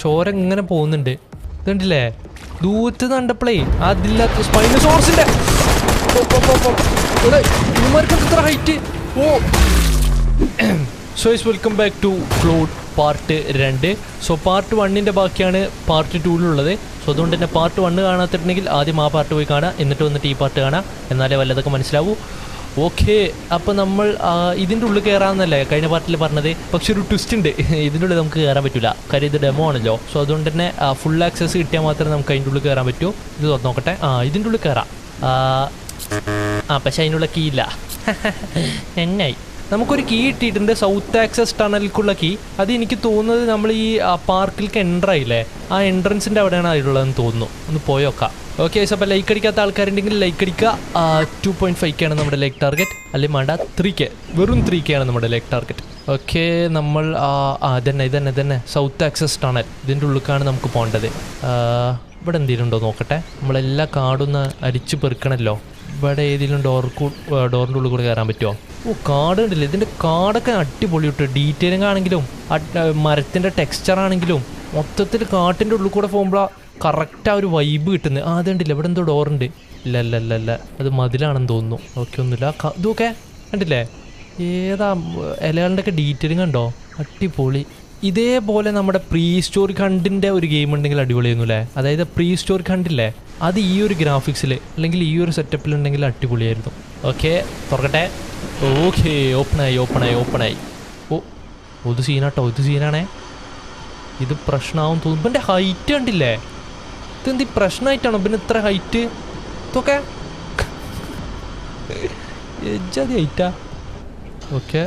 ചോര ഇങ്ങനെ പോകുന്നുണ്ട്. ഇതുണ്ടല്ലേ ദൂരത്ത് കണ്ടപ്പോഴേ അതില്ലാത്ത സ്പൈനോസോറസിന്റെ ഇത്ര height. Oh so welcome back to Float part 2. So part 1ൻ്റെ ബാക്കിയാണ് പാർട്ട് 2-ലുള്ളത്. സോ അതുകൊണ്ട് തന്നെ പാർട്ട് 1 കാണാത്തിട്ടുണ്ടെങ്കിൽ ആദ്യം ആ പാർട്ട് പോയി കാണാം, എന്നിട്ട് വന്നിട്ട് ഈ പാർട്ട് കാണാം, എന്നാലേ വല്ലതൊക്കെ മനസ്സിലാവൂ. ഓക്കെ, അപ്പോൾ നമ്മൾ ഇതിൻ്റെ ഉള്ളിൽ കയറാമെന്നല്ലേ കഴിഞ്ഞ പാർട്ടിൽ പറഞ്ഞത്. പക്ഷെ ഒരു ട്വിസ്റ്റ് ഉണ്ട്, ഇതിൻ്റെ ഉള്ളിൽ നമുക്ക് കയറാൻ പറ്റില്ല, കാര്യം ഇത് ഡെമോ ആണല്ലോ. സോ അതുകൊണ്ട് തന്നെ ഫുൾ ആക്സസ് കിട്ടിയാൽ മാത്രമേ നമുക്ക് അതിൻ്റെ ഉള്ളിൽ കയറാൻ പറ്റൂ. ഇത് നോക്കട്ടെ, ഇതിൻ്റെ ഉള്ളിൽ കയറാം. പക്ഷെ അതിനുള്ള കീ ഇല്ല. എന്നായി നമുക്കൊരു കീ ഇട്ടിട്ടുണ്ട്, സൗത്ത് ആക്സസ് ടണലിലേക്കുള്ള കീ. അത് എനിക്ക് തോന്നുന്നത് നമ്മൾ ഈ പാർക്കിലേക്ക് എൻ്റർ ആയില്ലേ, ആ എൻട്രൻസിൻ്റെ അവിടെയാണ് അതിലുള്ളതെന്ന് തോന്നുന്നു. ഒന്ന് പോയോക്കാം. ഓക്കെ, അപ്പോൾ ലൈക്ക് അടിക്കാത്ത ആൾക്കാരുണ്ടെങ്കിൽ ലൈക്ക് അടിക്കുക. 2.5K നമ്മുടെ ലൈക്ക് ടാർഗറ്റ്, അല്ലെങ്കിൽ വേണ്ട 3K, വെറും 3K നമ്മുടെ ലൈക്ക് ടാർഗറ്റ്. ഓക്കെ, നമ്മൾ ഇതന്നെ സൗത്ത് ആക്സസ് ടണൽ, ഇതിൻ്റെ ഉള്ളിലേക്കാണ് നമുക്ക് പോകേണ്ടത്. ഇവിടെ എന്തെങ്കിലും ഉണ്ടോ നോക്കട്ടെ. നമ്മളെല്ലാ കാടൊന്ന് അരിച്ച് പെറുക്കണമല്ലോ. ഇവിടെ ഏതെങ്കിലും ഡോറിൻ്റെ ഉള്ളിൽ കൂടെ കയറാൻ പറ്റുമോ? ഓ, കാട് ഉണ്ടല്ലേ, ഇതിൻ്റെ കാടൊക്കെ അടിപൊളി കിട്ടും. ഡീറ്റെയിലിംഗ് ആണെങ്കിലും മരത്തിൻ്റെ ടെക്സ്ചർ ആണെങ്കിലും മൊത്തത്തിൽ കാട്ടിൻ്റെ ഉള്ളിൽ കൂടെ പോകുമ്പോൾ കറക്റ്റ് ആ ഒരു വൈബ് കിട്ടുന്നത്. അതുണ്ടല്ലേ, ഇവിടെ എന്തോ ഡോറുണ്ട്. ഇല്ല അത് മതിലാണെന്ന് തോന്നുന്നു. ഓക്കെ, ഒന്നുമില്ല. ഇതൊക്കെ കണ്ടില്ലേ, ഏതാ ഇലകളുടെ ഒക്കെ ഡീറ്റെയിലിംഗ് ഉണ്ടോ, അടിപൊളി. ഇതേപോലെ നമ്മുടെ പ്രീ ഹിസ്റ്റോറിക് ഹണ്ടിൻ്റെ ഒരു ഗെയിം ഉണ്ടെങ്കിൽ അടിപൊളിയായിരുന്നു അല്ലേ. അതായത് പ്രീ ഹിസ്റ്റോറിക് ഹണ്ടില്ലേ, അത് ഈ ഒരു ഗ്രാഫിക്സിൽ അല്ലെങ്കിൽ ഈ ഒരു സെറ്റപ്പിലുണ്ടെങ്കിൽ അടിപൊളിയായിരുന്നു. ഓക്കെ, തുറക്കട്ടെ. ഓക്കെ, ഓപ്പണായി. ഓ, ഇത് സീനാട്ടോ, ഇത് സീനാണേ. ഇത് പ്രശ്നമാവും തോന്നുന്നു. ഇപ്പം എൻ്റെ ഹൈറ്റ് കണ്ടില്ലേ, ഇതെന്ത് പ്രശ്നമായിട്ടാണോ പിന്നെ ഇത്ര ഹൈറ്റ്? ഇതൊക്കെ എജ്ജാതി ഹൈറ്റാ. ഓക്കെ,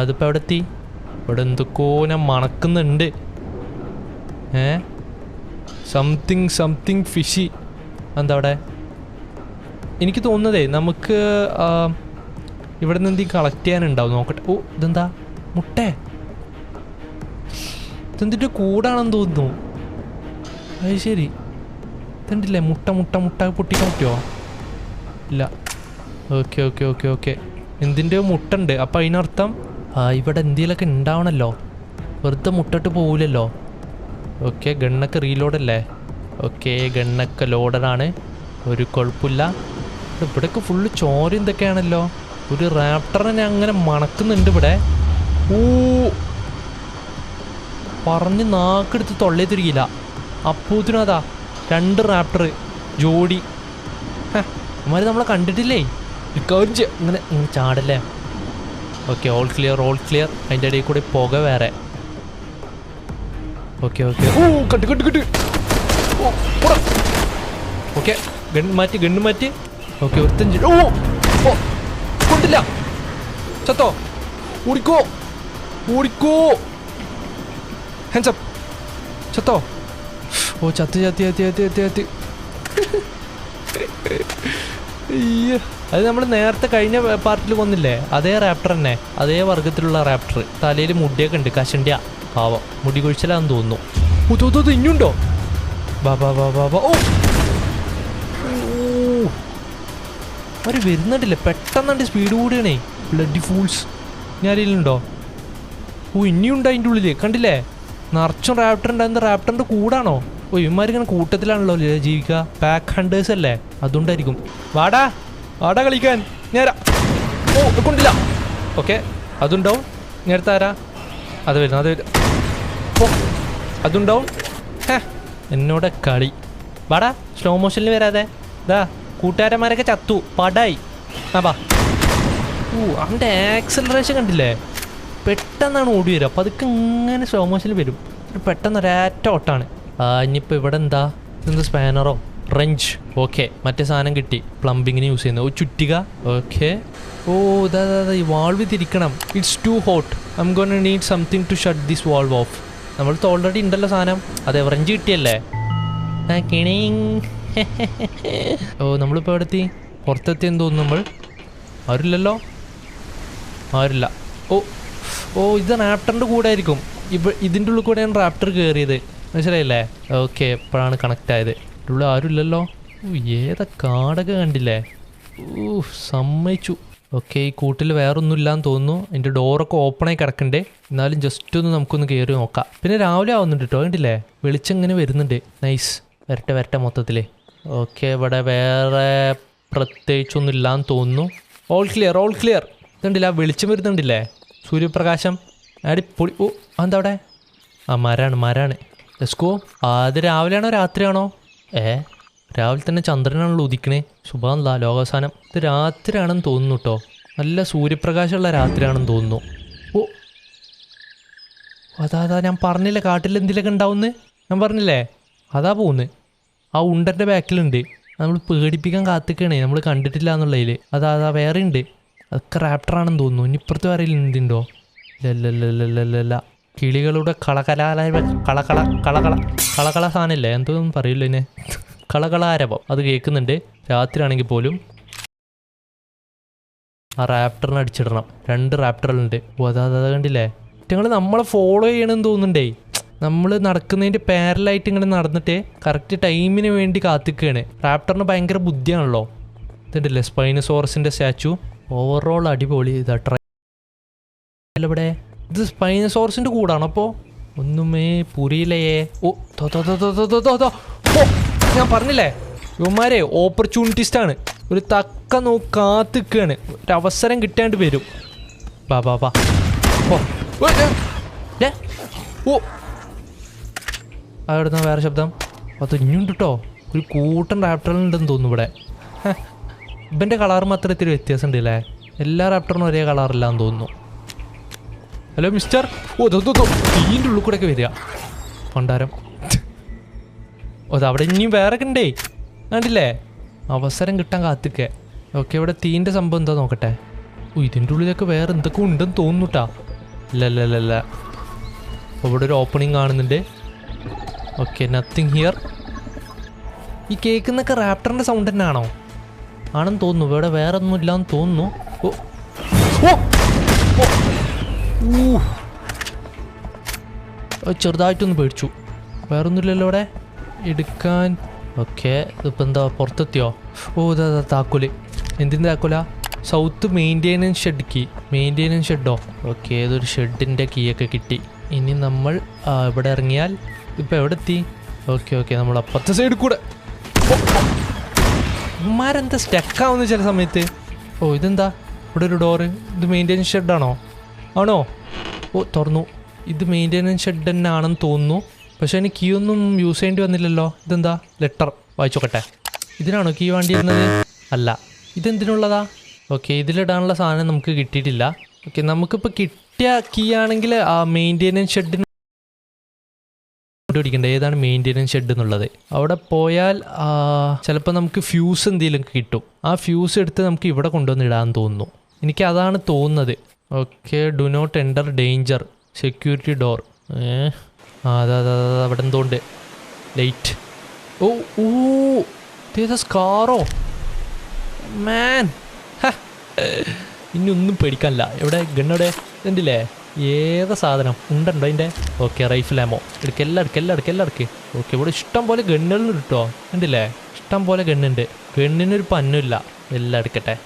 അതിപ്പോൾ എവിടെ എത്തി? ഇവിടെ എന്തൊക്കെയോ ഞാൻ മണക്കുന്നുണ്ട്. Something fishy. എന്താ അവിടെ? എനിക്ക് തോന്നുന്നതേ നമുക്ക് ഇവിടെ നിന്ന് എന്തെങ്കിലും കളക്ട് ചെയ്യാനുണ്ടാവും. നോക്കട്ടെ. ഓ, ഇതെന്താ മുട്ടേ? ഇതെന്തിൻ്റെ കൂടാണെന്ന് തോന്നുന്നു. അത് ശരി, ഇതുണ്ടല്ലേ മുട്ട പൊട്ടിക്കാൻ പറ്റുമോ? ഇല്ല. ഓക്കെ, എന്തിൻ്റെയോ മുട്ട ഉണ്ട്. അപ്പം അതിനർത്ഥം ഇവിടെ എന്തെങ്കിലുമൊക്കെ ഉണ്ടാവണമല്ലോ, വെറുതെ മുട്ടിട്ട് പോവില്ലല്ലോ. ഓക്കെ, ഗണ്ണൊക്കെ റീലോഡല്ലേ? ഓക്കെ, ഗണ്ണൊക്കെ ലോഡറാണ്, ഒരു കുഴപ്പമില്ല. ഇവിടെയൊക്കെ ഫുള്ള് ചോര എന്തൊക്കെയാണല്ലോ. ഒരു റാപ്റ്ററിനെ അങ്ങനെ മണക്കുന്നുണ്ട് ഇവിടെ. ഓ, പറഞ്ഞ് നാക്കെടുത്ത് തൊള്ളേ തിരികില്ല. അപ്പോത്തിനും അതാ 2 റാപ്റ്റർ ജോഡി. അമ്മമാർ നമ്മളെ കണ്ടിട്ടില്ലേ, ഇങ്ങനെ ചാടല്ലേ. Okay, all clear. അതിൻ്റെ ഇടയിൽ കൂടെ പുക വേറെ. ഓക്കെ. ഓ, കട്ട്. ഓക്കെ, ഗണ്ണ് മാറ്റി. ഓക്കെ, 25. ഓ, കൊണ്ടില്ല. ചത്തോ? ഓടിക്കോ. Hands up. ചത്തോ? ഓ, ചത്ത്. അത് നമ്മൾ നേരത്തെ കഴിഞ്ഞ പാർട്ടിൽ കൊന്നില്ലേ, അതേ റാപ്റ്റർ തന്നെ, അതേ വർഗത്തിലുള്ള റാപ്റ്റർ. തലയിൽ മുടിയൊക്കെ ഉണ്ട്, കഷണ്ടിയ പാവം, മുടി കൊഴിച്ചിലാന്ന് തോന്നുന്നു. ഓ, ഇനിയുണ്ടോ? ബാ. ഓ, അവർ വരുന്നുണ്ടല്ലേ, പെട്ടെന്നുണ്ട് സ്പീഡ് കൂടിയാണേ. Bloody fools. ഞാനില്ലുണ്ടോ? ഓ, ഇനിയുണ്ടോ അതിൻ്റെ ഉള്ളിൽ? കണ്ടില്ലേ, നിറച്ചും റാപ്റ്റർ ഉണ്ടായിരുന്ന റാപ്റ്ററിൻ്റെ കൂടാണോ? ഓ, ഇവന്മാരിങ്ങനെ കൂട്ടത്തിലാണല്ലോ ജീവിക്കുക, പാക്ക് ഹണ്ടേഴ്സ് അല്ലേ, അതുകൊണ്ടായിരിക്കും. വാടാ കളിക്കാൻ നേരാ. ഓ, കൊണ്ടില്ല. ഓക്കെ, അതുണ്ടാവും. നേരത്തെ ആരാ? അത് വരും. ഓ, അതുണ്ടാവും. എന്നോട് കളി. വാടാ, സ്ലോ മോഷനിൽ വരാതെ. ഇതാ കൂട്ടുകാരന്മാരൊക്കെ ചത്തു, പടായി. ബാ. ഓ, അവൻ്റെ ആക്സലറേഷൻ കണ്ടില്ലേ, പെട്ടെന്നാണ് ഓടി വരിക. അപ്പോൾ അതൊക്കെ ഇങ്ങനെ സ്ലോ മോഷനിൽ വരും. പെട്ടെന്ന് ഒരേറ്റ ഓട്ടാണ്. ഇനിയിപ്പോൾ ഇവിടെ എന്താ, ഇതെന്താ സ്പാനറോ, റെഞ്ച്. ഓക്കെ, മറ്റേ സാധനം കിട്ടി, പ്ലംബിങ്ങിന് യൂസ് ചെയ്യുന്നത്. ഓ, ചുറ്റിക. ഓക്കെ. ഓ, ഇതാ ഈ വാൾവ് തിരിക്കണം. It's too hot. I am gonna need something to shut this valve off. നമ്മൾക്ക് ഓൾറെഡി ഉണ്ടല്ലോ സാധനം. അതെ, റെഞ്ച് കിട്ടിയല്ലേ. ഓ, നമ്മളിപ്പോൾ എവിടെ എത്തി? പുറത്തെത്തിയെന്ന് തോന്നുന്നു നമ്മൾ. ആരില്ല. ഓ, ഇത് റാപ്റ്ററിൻ്റെ കൂടെ ആയിരിക്കും. ഇതിൻ്റെ ഉള്ളിൽ കൂടെയാണ് റാപ്റ്റർ കയറിയത്, മനസ്സിലായില്ലേ? ഓക്കെ, എപ്പോഴാണ് കണക്റ്റ് ആയത്. ഇവിടെ ആരുമില്ലല്ലോ. ഓ, ഏതാ കാടൊക്കെ കണ്ടില്ലേ. ഓ, സമ്മതിച്ചു. ഓക്കെ, ഈ കൂട്ടിൽ വേറൊന്നും ഇല്ലാന്ന് തോന്നുന്നു. അതിൻ്റെ ഡോറൊക്കെ ഓപ്പണായി കിടക്കണ്ടേ. എന്നാലും ജസ്റ്റ് ഒന്ന് നമുക്കൊന്ന് കയറി നോക്കാം. പിന്നെ രാവിലെ ആവുന്നുണ്ട് കേട്ടോ, കണ്ടില്ലേ? വെളിച്ചം ഇങ്ങനെ വരുന്നുണ്ട്. നൈസ്. വരട്ടെ മൊത്തത്തിൽ. ഓക്കെ, ഇവിടെ വേറെ പ്രത്യേകിച്ചൊന്നും ഇല്ലാന്ന് തോന്നുന്നു. All clear. ഇതുണ്ടില്ല, വെളിച്ചം വരുന്നുണ്ടില്ലേ? സൂര്യപ്രകാശം അടിപൊളി. ഓ, എന്താ അവിടെ? ആ മരാണ്. ലെസ്കോ. അത് രാവിലെയാണോ രാത്രിയാണോ? രാവിലെ തന്നെ ചന്ദ്രനാണല്ലോ ഉദിക്കണേ. സുബാനല്ലാ, ലോകാവസാനം. ഇത് രാത്രിയാണെന്ന് തോന്നുന്നു കേട്ടോ. നല്ല സൂര്യപ്രകാശമുള്ള രാത്രിയാണെന്ന് തോന്നുന്നു. ഓ, അതാ ഞാൻ പറഞ്ഞില്ലേ, കാട്ടിൽ എന്തിലൊക്കെ ഉണ്ടാവുമെന്ന് ഞാൻ പറഞ്ഞില്ലേ. അതാ പോകുന്നത്. ആ ഉണ്ടൻ്റെ ബാക്കിലുണ്ട്. നമ്മൾ പേടിപ്പിക്കാൻ കാത്തിക്കണേ, നമ്മൾ കണ്ടിട്ടില്ല എന്നുള്ളതിൽ. അതാ വേറെ ഉണ്ട്. അതൊക്കെ റാപ്റ്ററാണെന്ന് തോന്നുന്നു. ഇനി ഇപ്പുറത്ത് വേറെ എന്തുണ്ടോ? ഇല്ല. കിളികളുടെ കളകള സാധനമില്ലേ, എന്തോന്നും പറയില്ല ഇതിനെ. കളകളാരവം അത് കേൾക്കുന്നുണ്ട് രാത്രിയാണെങ്കിൽ പോലും. ആ റാപ്റ്ററിനെ അടിച്ചിടണം. 2 റാപ്റ്ററുകളുണ്ട്. ഓ, അതാ കണ്ടില്ലേ? ഞങ്ങൾ നമ്മളെ ഫോളോ ചെയ്യണമെന്ന് തോന്നുന്നുണ്ടേ. നമ്മൾ നടക്കുന്നതിൻ്റെ പാരലായിട്ട് ഇങ്ങനെ നടന്നിട്ട് കറക്റ്റ് ടൈമിന് വേണ്ടി കാത്തിക്കുകയാണ്. റാപ്റ്ററിന് ഭയങ്കര ബുദ്ധിയാണല്ലോ. ഇതുണ്ടല്ലേ സ്പൈനസോറസിൻ്റെ സ്റ്റാച്ചു. ഓവറോൾ അടിപൊളി. ഇതാ ട്രൈ ഇവിടെ. ഇത് സ്പൈനസോറസിൻ്റെ കൂടാണോ അപ്പോൾ? ഒന്നുമേ പുരിയില്ലേ. ഓ, ഞാൻ പറഞ്ഞില്ലേ, ഇവന്മാരെ ഓപ്പർച്യൂണിറ്റിസ്റ്റാണ്. ഒരു തക്ക കാത്തിക്കുകയാണ്. ഒരു അവസരം കിട്ടാണ്ട് വരും. ബാ ഓ, അവിടെ വേറെ ശബ്ദം. അത് ഇനിയുണ്ട് കേട്ടോ. ഒരു കൂട്ടം റാപ്റ്ററുണ്ടെന്ന് തോന്നുന്നു ഇവിടെ. ഇവൻ്റെ കളർ മാത്രം ഇത്തിരി വ്യത്യാസം ഉണ്ട് അല്ലേ? എല്ലാ റാപ്റ്ററിനും ഒരേ കളറില്ലാന്ന് തോന്നുന്നു. Hello mister. ഓ, തീൻ്റെ ഉള്ളിൽ കൂടെ ഒക്കെ വരിക പണ്ടാരം. ഓ, അവിടെ ഇനിയും വേറെ ഉണ്ടേ, കണ്ടില്ലേ? അവസരം കിട്ടാൻ കാത്തിക്കേ. ഓക്കെ, ഇവിടെ തീൻ്റെ സംഭവം എന്താ നോക്കട്ടെ. ഓ, ഇതിൻ്റെ ഉള്ളിലൊക്കെ വേറെ എന്തൊക്കെ ഉണ്ടെന്ന് തോന്നുന്നു കേട്ടാ. ഇല്ല. അപ്പോൾ ഇവിടെ ഒരു ഓപ്പണിങ് കാണുന്നുണ്ട്. Okay, nothing here. ഈ കേൾക്കുന്നൊക്കെ റാപ്റ്ററിൻ്റെ സൗണ്ട് തന്നെ ആണോ? ആണെന്ന് തോന്നുന്നു. ഇവിടെ വേറെ ഒന്നും ഇല്ലാന്ന് തോന്നുന്നു. ചെറുതായിട്ടൊന്ന് പേടിച്ചു. വേറൊന്നുമില്ലല്ലോ ഇവിടെ എടുക്കാൻ. ഓക്കെ, ഇതിപ്പോൾ എന്താ പുറത്തെത്തിയോ? ഓ, ഇതാ താക്കോല്. എന്തിൻ്റെ താക്കോല? സൗത്ത് മെയിൻ്റെനൻസ് ഷെഡോ? ഓക്കെ, ഏതൊരു ഷെഡിൻ്റെ കീയൊക്കെ കിട്ടി. ഇനി നമ്മൾ ഇവിടെ ഇറങ്ങിയാൽ ഇപ്പോൾ എവിടെ എത്തി? ഓക്കെ, നമ്മൾ അപ്പുറത്തെ സൈഡിൽ കൂടെ. ഇവന്മാരെന്താ സ്റ്റക്കാവുന്നു ചില സമയത്ത്. ഓ, ഇതെന്താ ഇവിടെ ഒരു ഡോറ്? ഇത് മെയിൻ്റെനൻസ് ഷെഡാണോ? ആണോ? ഓ, തുറന്നു. ഇത് മെയിൻ്റെനൻസ് ഷെഡ് തന്നെ ആണെന്ന് തോന്നുന്നു. പക്ഷേ എനിക്ക് കീ ഒന്നും യൂസ് ചെയ്യേണ്ടി വന്നില്ലല്ലോ. ഇതെന്താ? ലെറ്റർ വായിച്ചോക്കട്ടെ. ഇതിനാണോ കീ വേണ്ടിയിരുന്നത്? അല്ല, ഇതെന്തിനുള്ളതാ? ഓക്കെ, ഇതിലിടാനുള്ള സാധനം നമുക്ക് കിട്ടിയിട്ടില്ല. ഓക്കെ, നമുക്കിപ്പോൾ കിട്ടിയ കീ ആണെങ്കിൽ ആ മെയിൻ്റെനൻസ് ഷെഡിന് കണ്ടുപിടിക്കേണ്ടത് ഏതാണ് മെയിൻ്റെനൻസ് ഷെഡ് എന്നുള്ളത്. അവിടെ പോയാൽ ചിലപ്പോൾ നമുക്ക് ഫ്യൂസ് എന്തെങ്കിലും കിട്ടും. ആ ഫ്യൂസ് എടുത്ത് നമുക്ക് ഇവിടെ കൊണ്ടുവന്ന് ഇടാമെന്ന് തോന്നുന്നു. എനിക്ക് അതാണ് തോന്നുന്നത്. Okay, do not enter danger security door. അതാ അവിടെ എന്തോണ്ട് ലൈറ്റ്. ഓ, ഇതേതാ സ്കാറോ? മാൻ, ഇനി ഒന്നും പേടിക്കാനില്ല. എവിടെ ഗണ്ണവിടെ? എന്തില്ലേ? ഏതാ സാധനം ഉണ്ടോ അതിൻ്റെ? ഓക്കെ, റൈഫിൾ ആമോ എടുക്കെല്ലാം. ഓക്കെ, ഇവിടെ ഇഷ്ടം പോലെ ഗണ്ണുകളുണ്ട് കേട്ടോ. ഉണ്ടില്ലേ? ഇഷ്ടം പോലെ ഗണ്ണുണ്ട്. ഗണ്ണിനൊരു പന്നുമില്ല. എല്ലാം എടുക്കട്ടെ.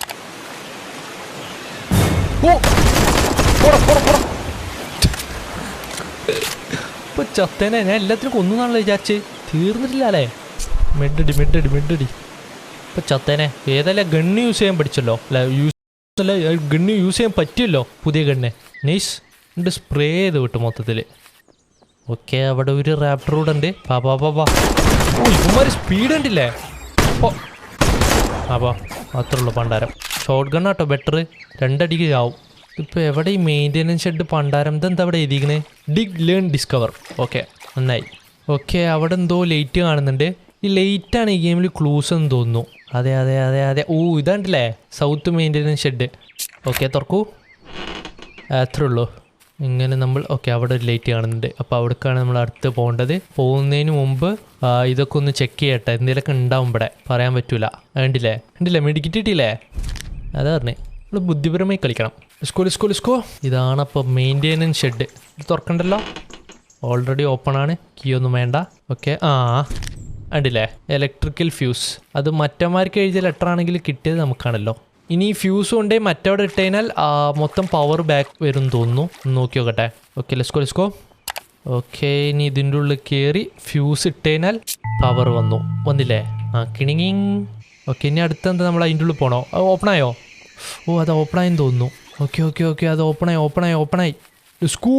ഇപ്പൊ ചത്തേനെ ഞാൻ എല്ലാത്തിനും കൊന്നാണല്ലോ വിചാരിച്ച്. തീർന്നിട്ടില്ല അല്ലേ? മെഡടി. ഇപ്പൊ ചത്തേനെ. ഏതല്ല ഗണ്ണ് യൂസ് ചെയ്യാൻ പഠിച്ചല്ലോ. ഗണ്ണ് യൂസ് ചെയ്യാൻ പറ്റിയല്ലോ. പുതിയ ഗണ്ണ് നൈസ്. എന്നിട്ട് സ്പ്രേ ചെയ്ത് വിട്ടു മൊത്തത്തിൽ. ഓക്കെ, അവിടെ ഒരു റാപ്റ്റർ കൂടെ ഉണ്ട്. ഓ, ഇവന്മാര് സ്പീഡ് ഉണ്ടില്ലേ? അത്രേ ഉള്ളൂ പണ്ടാരം. Short ഗണ്ണാട്ടോ better. 2 അടിക്ക് ആവും. ഇപ്പോൾ എവിടെ ഈ മെയിൻ്റെനൻസ് ഷെഡ് പണ്ടാരം? ഇതെന്താ അവിടെ എഴുതിക്കണേ? Dig learn discover. ഓക്കെ, നന്നായി. ഓക്കെ, അവിടെ എന്തോ ലൈറ്റ് കാണുന്നുണ്ട്. ഈ ലൈറ്റാണ് ഈ ഗെയിമിൽ ക്ലൂസ് എന്ന് തോന്നുന്നു. അതെ. ഓ, ഇതാണ്ടല്ലേ സൗത്ത് മെയിൻ്റെനൻസ് ഷെഡ്. ഓക്കെ, തുറക്കൂ. അത്രേ ഉള്ളൂ. ഇങ്ങനെ നമ്മൾ അവിടെ ഒരു ലൈറ്റ് കാണുന്നുണ്ട്. അപ്പോൾ അവിടേക്കാണ് നമ്മൾ അടുത്ത് പോകേണ്ടത്. പോകുന്നതിന് മുമ്പ് ഇതൊക്കെ ഒന്ന് ചെക്ക് ചെയ്യട്ടെ. എന്തെങ്കിലുമൊക്കെ ഉണ്ടാവും ഇവിടെ, പറയാൻ പറ്റൂല. കണ്ടില്ലേ മെഡിക്കിട്ടില്ലേ? അതാ പറഞ്ഞേ, നമ്മൾ ബുദ്ധിപരമായി കളിക്കണം. സ്കോ. ഇതാണപ്പോൾ മെയിൻ്റെനൻസ് ഷെഡ്. ഇത് തുറക്കണ്ടല്ലോ, ഓൾറെഡി ഓപ്പൺ ആണ്. കീ ഒന്നും വേണ്ട. ഓക്കെ, കണ്ടില്ലേ? Electrical fuse. അത് മറ്റന്മാർക്ക് എഴുതിയ ലെറ്റർ ആണെങ്കിൽ കിട്ടിയത് നമുക്കാണല്ലോ. ഇനി ഫ്യൂസ് കൊണ്ടേ മറ്റവിടെ ഇട്ട് കഴിഞ്ഞാൽ മൊത്തം പവർ ബാക്ക് വരും തോന്നുന്നു. നോക്കി നോക്കട്ടെ. Okay let's go. ഓക്കെ ഇനി ഇതിൻ്റെ ഉള്ളിൽ കയറി ഫ്യൂസ് ഇട്ട് കഴിഞ്ഞാൽ പവർ വന്നില്ലേ? കിണിങ്ങിങ്. ഓക്കെ ഇനി അടുത്തെന്താ നമ്മൾ അതിൻ്റെ ഉള്ളിൽ പോകണോ? അത് ഓപ്പണായോ? ഓ അത് ഓപ്പണായെന്ന് തോന്നുന്നു. ഓക്കെ അത് ഓപ്പണായി. ലെസ്കോ.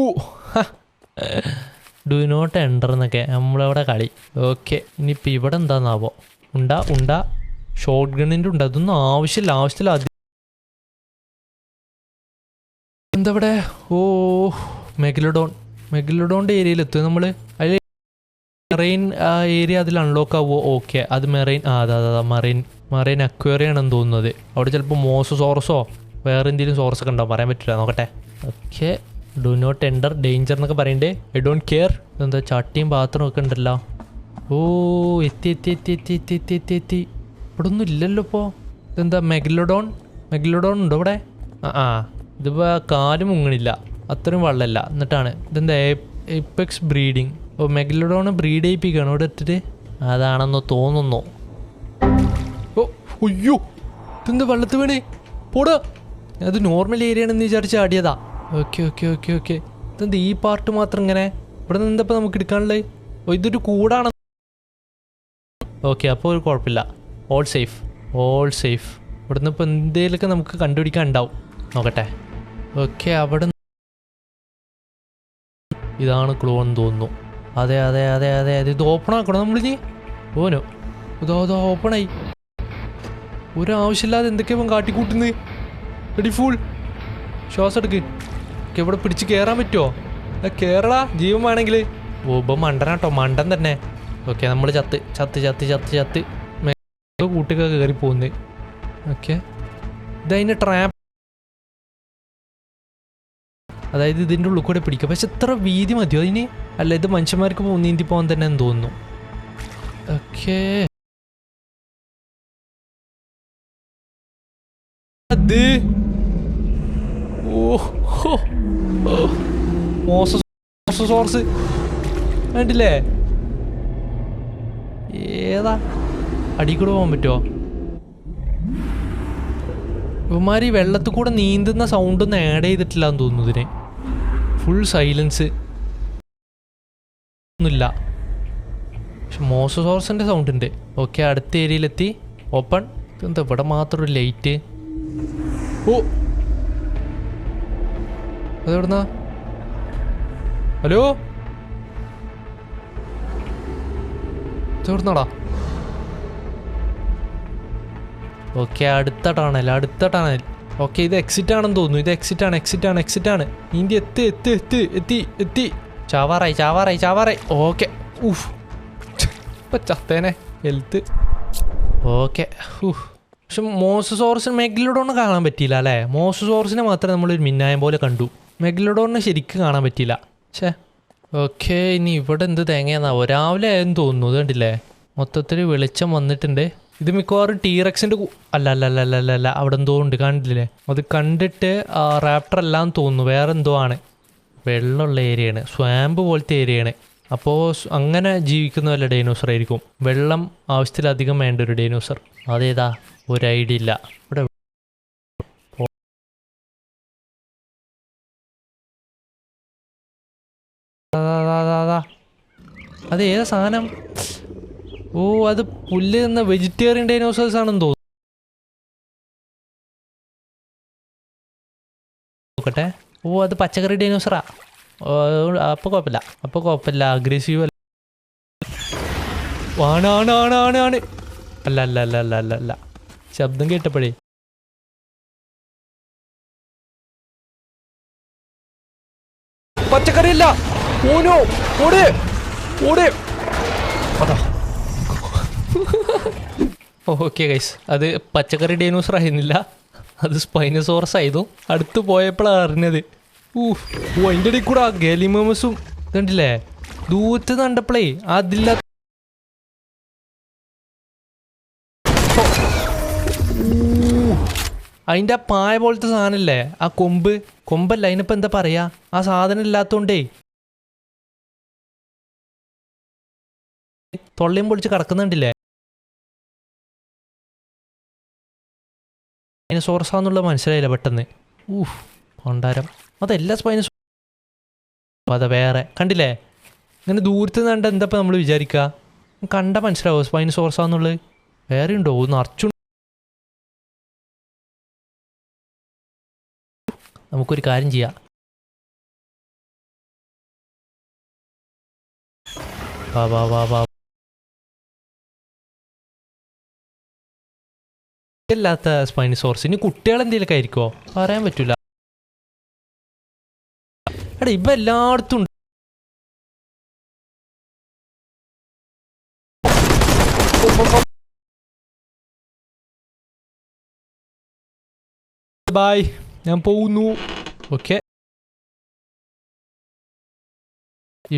ഡു നോട്ട് എൻ്റർ എന്നൊക്കെ നമ്മളവിടെ കളി. ഓക്കെ ഇനിയിപ്പോൾ ഇവിടെ എന്താന്നാവോ? ഉണ്ടാ ഷോർട്ട് ഗണ്ണിൻ്റെ ഉണ്ട്. അതൊന്നും ആവശ്യമില്ല. എന്താ ഇവിടെ? ഓ മെഗലഡോണിൻ്റെ ഏരിയയിലെത്തുക നമ്മൾ. അതിൽ മെറൈൻ ഏരിയ അതിൽ അൺലോക്ക് ആവുമോ? ഓക്കെ അത് മെറൈൻ അതാ മറൈൻ അക്വേറിയാണെന്ന് തോന്നുന്നത്. അവിടെ ചിലപ്പോൾ മോസോസോറസോ വേറെ എന്തെങ്കിലും സോറസൊക്കെ ഉണ്ടാവും, പറയാൻ പറ്റില്ല. നോക്കട്ടെ. Okay do not enter danger എന്നൊക്കെ പറയണ്ടേ. I don't care. എന്താ ചട്ടിയും പാത്രവും ഒക്കെ ഉണ്ടല്ലോ. ഓ എത്തി. ഇവിടെ ഒന്നും ഇല്ലല്ലോ ഇപ്പോൾ. ഇതെന്താ മെഗലഡോൺ ഉണ്ടോ ഇവിടെ? ഇതിപ്പോൾ കാല് മുങ്ങണില്ല, അത്രയും വെള്ളമല്ല. എന്നിട്ടാണ് ഇതെന്താ എപെക്സ് ബ്രീഡിങ്. ഓ മെഗലഡോൺ ബ്രീഡ് ചെയ്യിപ്പിക്കുകയാണ് ഇവിടെ ഇട്ടിട്ട്. അതാണെന്ന് തോന്നുന്നു. ഓ അയ്യോ ഇതെന്താ വെള്ളത്ത് വീണേ? പോടാ. അത് നോർമൽ ഏരിയ ആണെന്ന് വിചാരിച്ച് ആടിയതാ. ഓക്കെ ഇതെന്താ ഈ പാർട്ട് മാത്രം ഇങ്ങനെ? ഇവിടെ നിന്ന് എന്താ നമുക്ക് എടുക്കാനുള്ളത്? ഓ ഇതൊരു കൂടാണ്. ഓക്കെ അപ്പോൾ ഒരു കുഴപ്പമില്ല. All safe. ഇവിടുന്ന് ഇപ്പോൾ എന്തെങ്കിലുമൊക്കെ നമുക്ക് കണ്ടുപിടിക്കാൻ ഉണ്ടാവും. നോക്കട്ടെ. ഓക്കെ അവിടെ ഇതാണ് ക്ലൂ എന്ന് തോന്നുന്നു. അതെ ഇത് ഓപ്പൺ ആക്കണം നമ്മളിനി. ഓനോ ഇതോ ഓപ്പണായി. ഒരാവശ്യമില്ലാതെ എന്തൊക്കെയാ കാട്ടിക്കൂട്ടുന്നത്. റെഡി ഫുൾ ശ്വാസം എടുക്ക്. ഇവിടെ പിടിച്ച് കയറാൻ പറ്റുമോ? കയറടാ ജീവൻ വേണമെങ്കിൽ. ഇപ്പം മണ്ടനാട്ടോ, മണ്ടൻ തന്നെ. ഓക്കെ നമ്മൾ ചത്ത് കൂട്ടിയൊക്കെ കയറി പോകുന്നത്. ഓക്കെ ഇതതിൻ്റെ ട്രാപ്പ്, അതായത് ഇതിൻ്റെ ഉള്ളിൽ കൂടെ പിടിക്കുക. പക്ഷെ എത്ര വീതി മതിയോ അതിന്? അല്ല ഇത് മനുഷ്യന്മാർക്ക് നീന്തി പോകാൻ തന്നെ എന്ന് തോന്നുന്നു. ഓക്കെ അത് മോസോസോറസ് വേണ്ടില്ലേ? ഏതാ അടി കൂടെ പോകാൻ പറ്റുമോ? ഇവന്മാർ ഈ വെള്ളത്തിൽ കൂടെ നീന്തുന്ന സൗണ്ടൊന്നും ആഡ് ചെയ്തിട്ടില്ല എന്ന് തോന്നുന്നു. ഇതിന് ഫുൾ സൈലൻസ് ഒന്നുമില്ല. പക്ഷെ മോസോസോറസിൻ്റെ സൗണ്ട് ഉണ്ട്. ഓക്കെ അടുത്ത ഏരിയയിലെത്തി. ഓപ്പൺ. എന്താ ഇവിടെ മാത്രം ഒരു ലൈറ്റ്? ഓ അതെവിടുന്നാ? ഹലോ ഇതെവിടുന്നാടാ? ഓക്കെ അടുത്ത ടണൽ. ഓക്കെ ഇത് എക്സിറ്റ് ആണെന്ന് തോന്നുന്നു. ഇത് എക്സിറ്റ് ആണ്. ഇനി എത്തി. ചാവാറായി. ഓക്കെ ഇപ്പം ചത്തേനെ ഹെൽത്ത്. ഓക്കെ പക്ഷെ മോസോസോറസിന് മെഗലഡോണിനെ കാണാൻ പറ്റിയില്ല അല്ലേ? മോസോസോറസിനെ മാത്രമേ നമ്മളൊരു മിന്നായം പോലെ കണ്ടു. മെഗലഡോണിനെ ശരിക്കും കാണാൻ പറ്റിയില്ല. ഓക്കെ ഇനി ഇവിടെ എന്ത് തേങ്ങയാന്നാവോ? രാവിലെ ആയെന്ന് തോന്നുന്നു. ഇത് കണ്ടില്ലേ മൊത്തത്തിൽ വെളിച്ചം വന്നിട്ടുണ്ട്. ഇത് മിക്കവാറും ടീറക്സിൻ്റെ അല്ല അവിടെ എന്തോ ഉണ്ട് കണ്ടില്ലേ? അത് കണ്ടിട്ട് റാപ്റ്റർ അല്ലാന്ന് തോന്നുന്നു, വേറെ എന്തോ ആണ്. വെള്ളമുള്ള ഏരിയയാണ്, സ്വാമ്പ് പോലത്തെ ഏരിയയാണ്. അപ്പോൾ അങ്ങനെ ജീവിക്കുന്ന വല്ല ഡൈനോസർ ആയിരിക്കും. വെള്ളം ആവശ്യത്തിലധികം വേണ്ട ഒരു ഡൈനോസർ. അതേതാ ഒരു ഐഡിയ ഇല്ല. ഇവിടെ അത് ഏതാ സാധനം? ഓ അത് പുല്ല് എന്ന വെജിറ്റേറിയൻ ഡൈനോസേഴ്സ് ആണെന്ന് തോന്നുന്നു. നോക്കട്ടെ. ഓ അത് പച്ചക്കറി ഡൈനോസറാ. അപ്പോൾ കുഴപ്പമില്ല. അഗ്രസീവ് ആണ്. അല്ല ശബ്ദം കേട്ടപ്പോഴേ പച്ചക്കറിയില്ല. ഓനോ ഓടേ ഓക്കെ ഗൈസ്, അത് പച്ചക്കറി ഡൈനോസർ ആയിരുന്നില്ല, അത് സ്പൈനോസോറസ് ആയിരുന്നു. അടുത്ത് പോയപ്പോഴാണ് അറിഞ്ഞത്. അതിൻ്റെ ഇടയിൽ കൂടെ ഗലിമോമസും ഇതുണ്ടല്ലേ ദൂരത്ത് കണ്ടപ്പോഴേ അതില്ല. അതിൻ്റെ ആ പായ പോലത്തെ സാധനമല്ലേ ആ കൊമ്പല്ല, അതിനിപ്പോൾ എന്താ പറയാ, ആ സാധനം ഇല്ലാത്തോണ്ടേ തൊള്ളയും പൊളിച്ച് കിടക്കുന്നുണ്ടില്ലേ. സ്പൈനസോറസാന്നുള്ളത് മനസ്സിലായില്ല പെട്ടെന്ന്. ഊഹ് പണ്ടാരം. അതല്ല സ്പൈനസോ, അതെ വേറെ കണ്ടില്ലേ? ഇങ്ങനെ ദൂരത്ത് നിന്ന് കണ്ട എന്താ നമ്മൾ വിചാരിക്കുക? കണ്ട മനസ്സിലാവോ സ്പൈനസോറസാന്നുള്ളത്? വേറെ ഉണ്ടോ? നിറച്ചു. നമുക്കൊരു കാര്യം ചെയ്യാം. വാ വാ വാ വാ. അല്ലാത്ത സ്പൈനസോറസ് ഇനി കുട്ടികളെന്തെങ്കിലുമൊക്കെ ആയിരിക്കുമോ? പറയാൻ പറ്റൂല. എടാ ഇവ എല്ലായിടത്തും ഉണ്ട്. ബൈ, ഞാൻ പോകുന്നു. ഓക്കെ,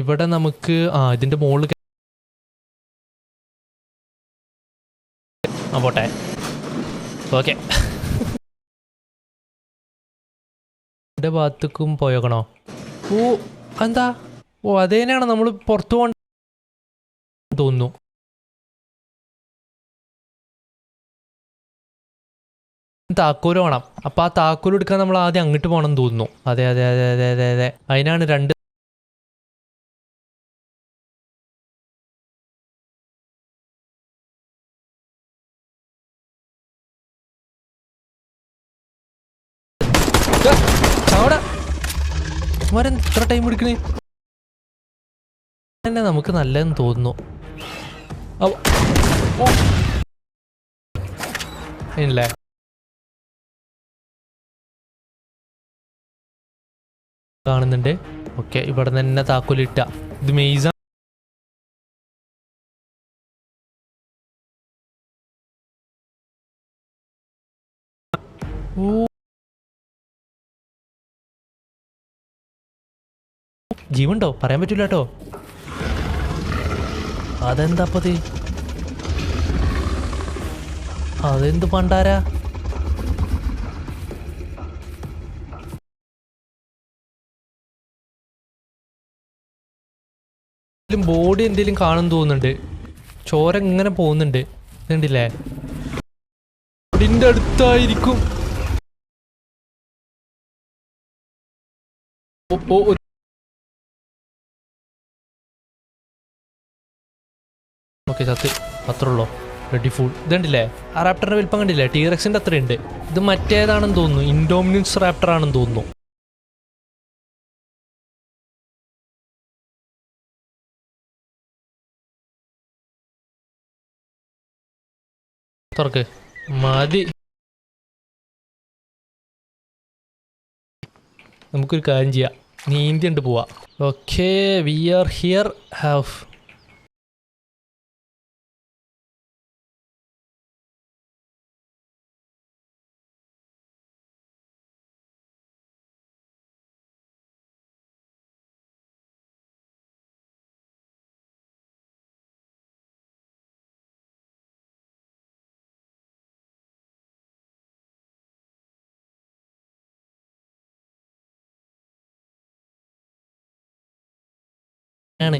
ഇവിടെ നമുക്ക് ഇതിൻ്റെ മുകളിൽ പോട്ടെ. ഓക്കെ, എൻ്റെ ഭാഗത്തേക്കും പോയേക്കണോ? ഓ എന്താ? ഓ അത് തന്നെയാണ് നമ്മൾ പുറത്തു പോകേണ്ട തോന്നുന്നു. താക്കോല് വേണം. അപ്പം ആ താക്കോൽ എടുക്കാൻ നമ്മൾ ആദ്യം അങ്ങോട്ട് പോകണം എന്ന് തോന്നുന്നു. അതെ അതെ അതെ അതെ അതെ അതെ, അതിനാണ് രണ്ട്. ചാവട മരം എത്ര ടൈം എടുക്കണേ തന്നെ നമുക്ക് നല്ലതെന്ന് തോന്നുന്നു. ഇല്ലേ കാണുന്നുണ്ട്. ഓക്കെ, ഇവിടെ തന്നെ താക്കോലിട്ട. ഇത് മെയ്സ. ഓ ജീവണ്ടോ? പറയാൻ പറ്റൂല കേട്ടോ. അതെന്താപ്പത്? അതെന്ത് പണ്ടാരാ? ബോഡി എന്തെങ്കിലും കാണും തോന്നുന്നുണ്ട്. ചോര ഇങ്ങനെ പോകുന്നുണ്ട്. കണ്ടില്ലേ? ബോഡിന്റെ അടുത്തായിരിക്കും. ഓക്കെ ചത്ത്. അത്രേ ഉള്ളൂ. Ready full. ഇതുണ്ടല്ലേ ആ റാപ്റ്ററിന്റെ വലിപ്പം കണ്ടില്ലേ? ടീറക്സിന്റെ അത്രയുണ്ട്. ഇത് മറ്റേതാണെന്ന് തോന്നുന്നു. ഇൻഡോമിനൻസ് റാപ്റ്റർ ആണെന്ന് തോന്നുന്നു. തുറക്ക് മതി. നമുക്കൊരു കാര്യം ചെയ്യാം, നീന്തി ഉണ്ട് പോവാ. Okay, we are here. Have ആണ്.